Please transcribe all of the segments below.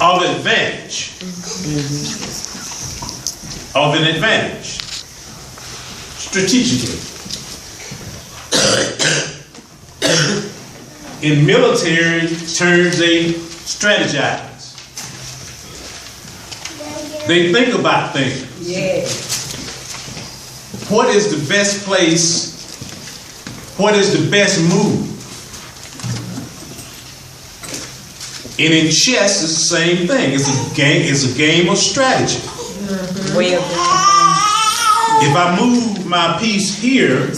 of advantage. Of an advantage. Strategically. In military terms, they strategize. They think about things. Yeah. What is the best place? What is the best move? And in chess, it's the same thing. It's a game of strategy. If I move my piece here,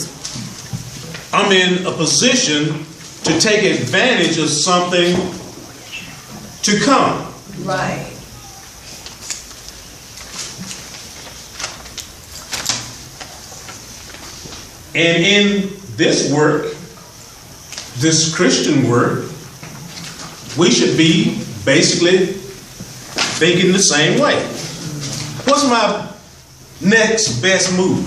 I'm in a position to take advantage of something to come. Right. And in this work, this Christian work, we should be basically thinking the same way. What's my next best move?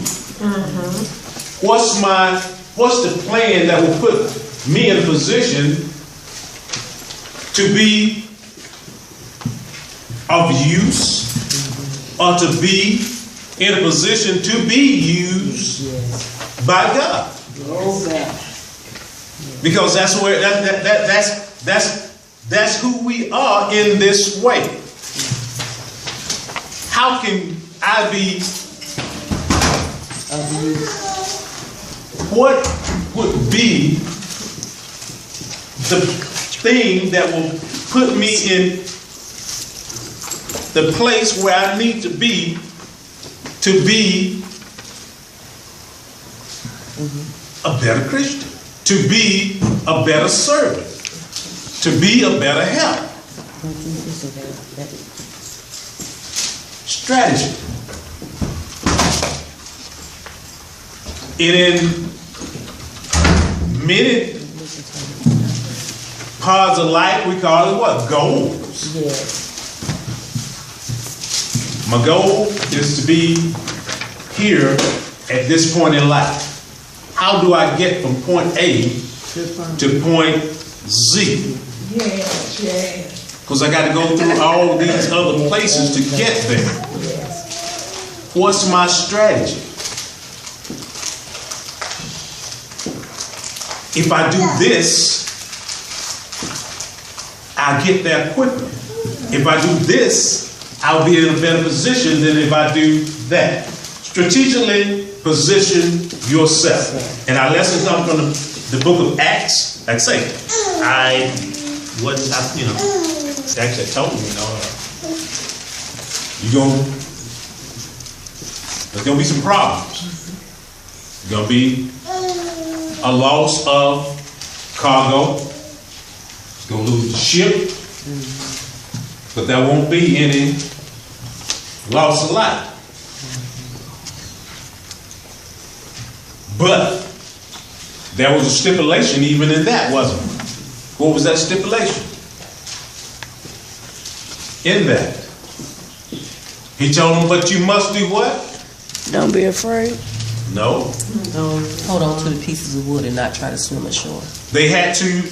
What's the plan that will put me in a position to be of use, or to be in a position to be used by God? Because that's where that's who we are in this way. How can I be? What would be the thing that will put me in the place where I need to be a better Christian, to be a better servant, to be a better help? Strategy. And in many parts of life, we call it what? Goals. My goal is to be here at this point in life. How do I get from point A to point Z? Because I got to go through all these other places to get there. What's my strategy? If I do this, I'll get there quicker. If I do this, I'll be in a better position than if I do that. Strategically position yourself. And our lesson comes from the book of Acts. Like I say, actually told me, there's going to be some problems. There's going to be a loss of cargo. It's going to lose the ship. But there won't be any loss of life. But there was a stipulation even in that, wasn't there? What was that stipulation? In that, he told them, but you must do what? Don't be afraid. No. Hold on to the pieces of wood and not try to swim ashore. They had to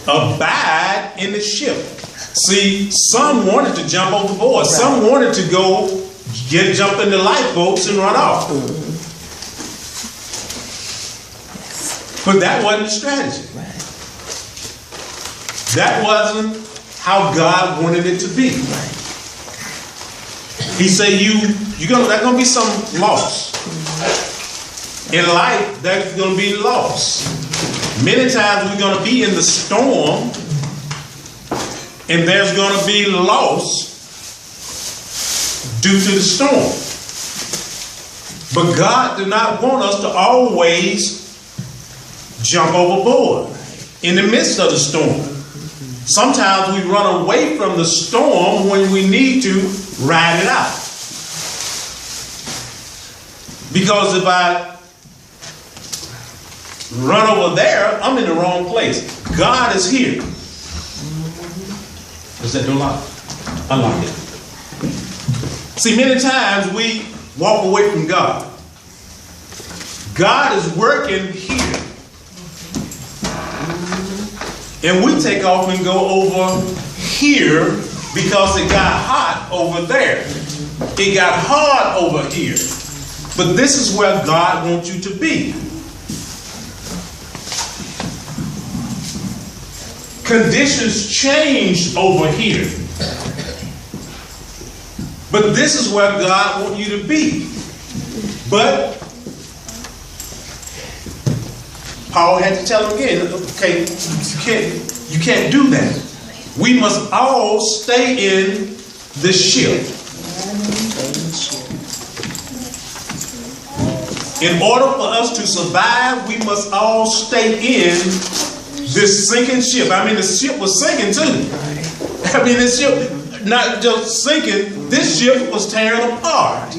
abide in the ship. See, some wanted to jump overboard. Right. Some wanted to go jump in the lifeboats and run off. But that wasn't the strategy. Right. That wasn't how God wanted it to be. Right. He said, there's going to be some loss. In life, there's going to be loss. Many times we're going to be in the storm, and there's going to be loss due to the storm. But God did not want us to always jump overboard in the midst of the storm. Sometimes we run away from the storm when we need to ride it out. Because if I run over there, I'm in the wrong place. God is here. Is that door locked? Unlock it. See, many times we walk away from God. God is working here. And we take off and go over here because it got hot over there. It got hard over here. But this is where God wants you to be. Conditions changed over here. But this is where God wants you to be. But Paul had to tell him again, okay, you can't do that. We must all stay in the ship. In order for us to survive, we must all stay in this sinking ship. I mean, the ship was sinking too. I mean, this ship not just sinking, this ship was tearing apart.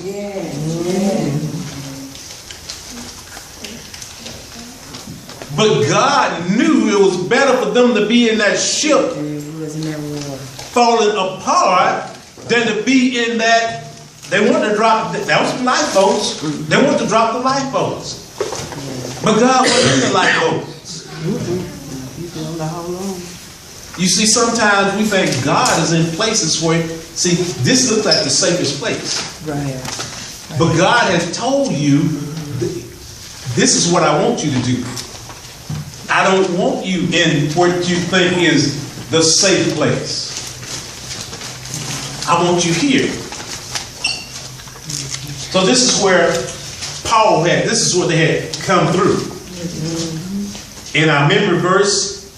But God knew it was better for them to be in that ship falling apart than to be in that. They wanted to drop, that was lifeboats. They wanted to drop the lifeboats. But God wasn't in the lifeboats. You see, sometimes we think God is in places where, see, this looks like the safest place. Right. But God has told you, this is what I want you to do. I don't want you in what you think is the safe place. I want you here. So this is where Paul had, this is what they had come through. And our memory verse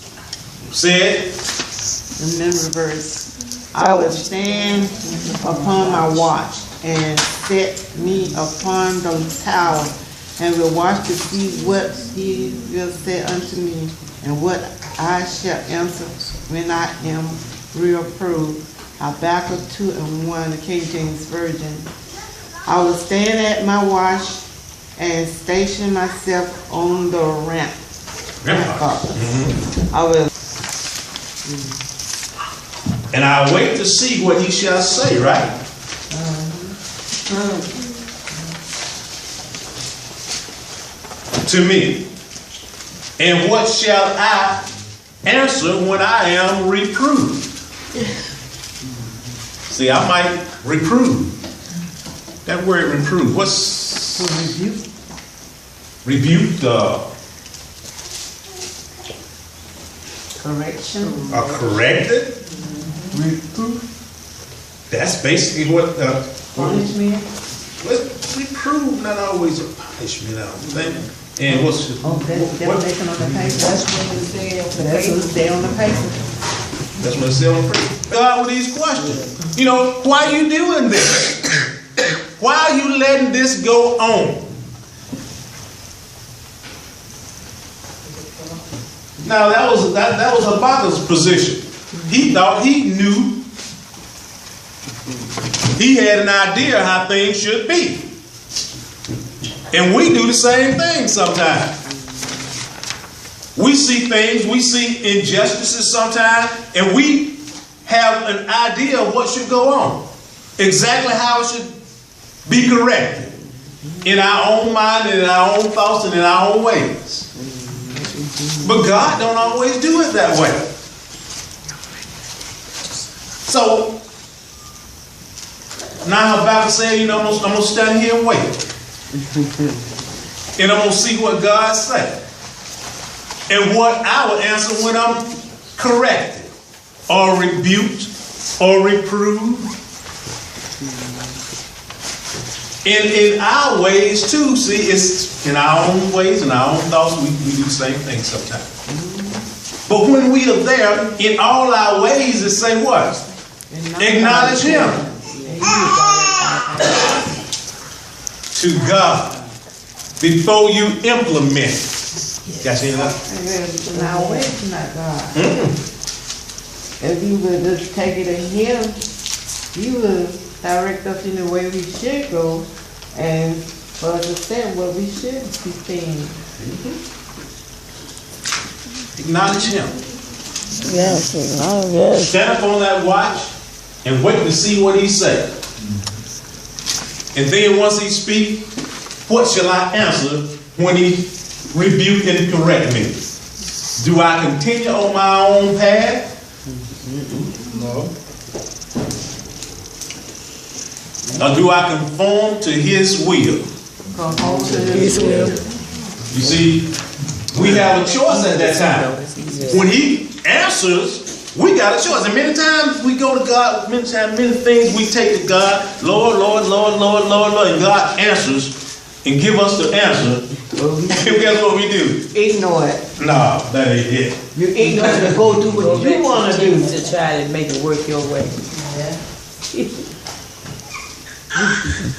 said, the memory verse, I will stand upon my watch and set me upon the tower, and will watch to see what he will say unto me, and what I shall answer when I am reproved. Habakkuk 2:1, the King James Version. I will stand at my watch and station myself on the ramp. I will. And I wait to see what he shall say, right? To me. And what shall I answer when I am reproved? See, I might reprove. That word reprove, what's rebuke? Rebuke, correction. Corrected? Reproof. That's basically what punishment. Reprove, not always a punishment, I don't think. And what's that's what making on the paper. That's what it said on the paper. That's what it said on the paper. God, with these questions. You know, why are you doing this? Why are you letting this go on? Now that was Habakkuk's position. He thought he knew. He had an idea how things should be. And we do the same thing sometimes. We see things, we see injustices sometimes, and we have an idea of what should go on. Exactly how it should be corrected. In our own mind, and in our own thoughts, and in our own ways. But God don't always do it that way. So, now Habakkuk said, you know, I'm going to stand here and wait. And I'm going to see what God said. And what I will answer when I'm corrected, or rebuked, or reproved. And in our ways too, see, it's in our own ways, in our own thoughts, we do the same thing sometimes. But when we are there, in all our ways, it say what? Acknowledge Him. To God. Before you implement. Y'all see that? In our ways, not God. If you would just take it to Him, He will direct us in the way we should go, and for us to say what we should be saying. Acknowledge Him. Yes, yes. Stand up on that watch and wait to see what He said. And then once He speaks, what shall I answer when He rebuke and correct me? Do I continue on my own path? No. Or do I conform to his will? Conform to his will. You see, we have a choice at that time. When he answers, we got a choice. And many times we go to God, many things we take to God, Lord, Lord, Lord, Lord, Lord, Lord, and God answers and give us the answer. And guess what we do? Ignore it. No, that ain't it. You ignore it and go do what you want to do. To try to make it work your way.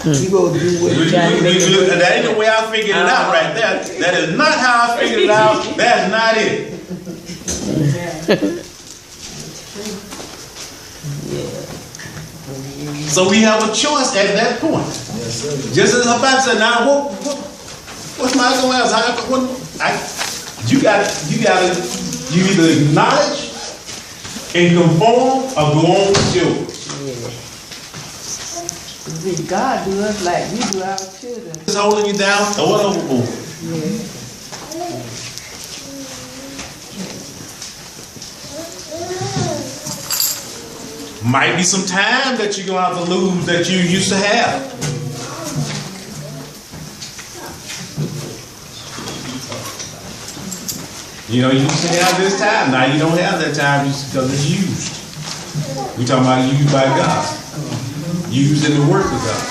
You go do what you try to make it work. That ain't the way I figured it out right there. That is not how I figured it out. That's not it. So we have a choice at that point. Just as Habakkuk said, now what's my going else? You either acknowledge and conform or go on with yours. See, God do us like we do our children. Just holding you down, throw it overboard. Might be some time that you're going to have to lose that you used to have. You know, you used to have this time. Now you don't have that time because it's used. We're talking about used by God. Used in the work of God.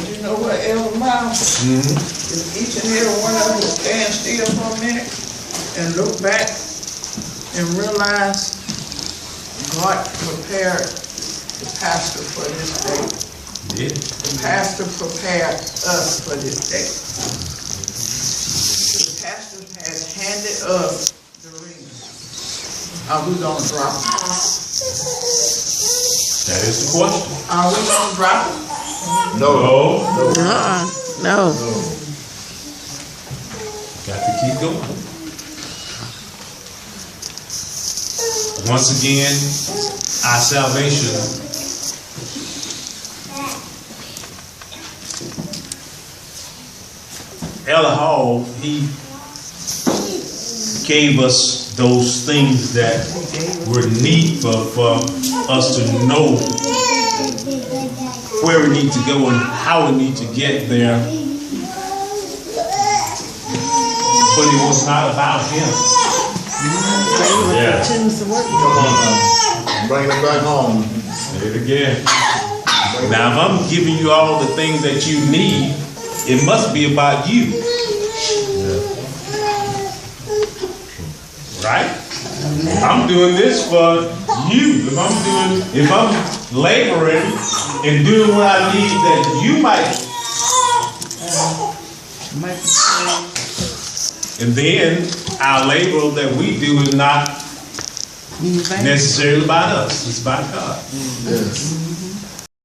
You know what, Elder Miles? If each and every one of us stand still for a minute and look back and realize God prepared the pastor for this day. Yeah. The pastor prepared us for this day. The pastor has handed us the ring. Are we going to drop it? That is the question. Are we going to drop it? No. No. Got to keep going. Once again, our salvation Ella Hall, he gave us those things that were needful for us to know where we need to go and how we need to get there. But it was not about him. Yeah. Come on now. Bring it back home. Say it again. Now, if I'm giving you all the things that you need, it must be about you. Right? I'm doing this for you. If I'm laboring and doing what I need that you might. And then our labor that we do is not necessarily about us. It's about God. Yes.